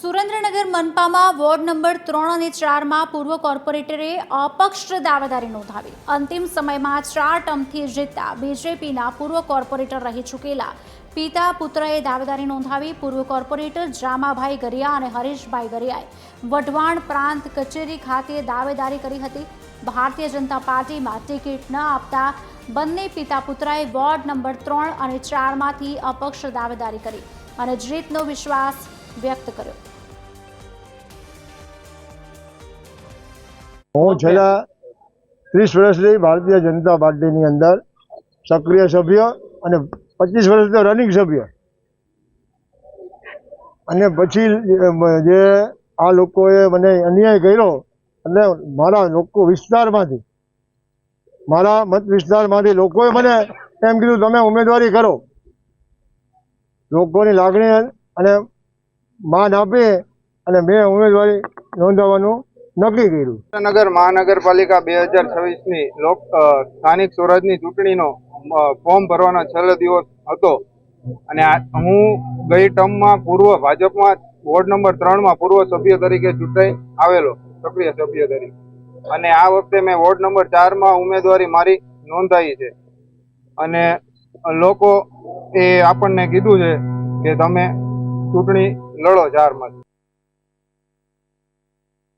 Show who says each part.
Speaker 1: Surendranagar મનપામાં ward number 3 અને 4 માં પૂર્વ કોર્પોરેટરે અપક્ષ દાવેદારી નોંધાવી. અંતિમ સમયમાં 4 ટર્મથી જીતતા બીજેપીના પૂર્વ કોર્પોરેટર રહી ચૂકેલા પિતા પુત્રએ દાવેદારી નોંધાવી. પૂર્વ કોર્પોરેટર જામાભાઈ ગરિયા અને હરીશભાઈ ગરિયાએ વઢવાણ પ્રાંત કચેરી ખાતે દાવેદારી કરી હતી. ભારતીય જનતા પાર્ટીમાં ટિકિટ ન આપતા બંને પિતા પુત્રએ વોર્ડ નંબર 3 અને 4 માંથી અપક્ષ દાવેદારી કરી અને જીતનો વિશ્વાસ વ્યક્ત કર્યો.
Speaker 2: હું છેલ્લા 30 વર્ષથી ભારતીય જનતા પાર્ટીની અંદર સક્રિય સભ્ય અને 25 વર્ષથી રનિંગ સભ્ય, અને પછી જે આ લોકોએ મને અન્યાય કર્યો અને મારા લોકો વિસ્તારમાંથી, મારા મત વિસ્તારમાંથી લોકોએ મને એમ કીધું તમે ઉમેદવારી કરો. લોકોની લાગણી અને માન આપી અને મેં ઉમેદવારી નોંધાવવાનું નક્કી કર્યું.
Speaker 3: સુરેન્દ્રનગર મહાનગરપાલિકા 2026ની સ્થાનિક સ્વરાજની ચૂંટણીનો ફોર્મ ભરવાનો છેલ્લો દિવસ હતો અને હું ગઈ ટર્મમાં પૂર્વ ભાજપમાં વોર્ડ નંબર 3માં પૂર્વ સભ્ય તરીકે ચૂંટાઈ આવેલો, સક્રિય સભ્ય તરીકે, અને આ વખતે મેં વોર્ડ નંબર 4માં ઉમેદવારી મારી નોંધાવી છે. અને લોકો એ આપણને કીધું છે કે તમે ચૂંટણી લડો 4માંથી.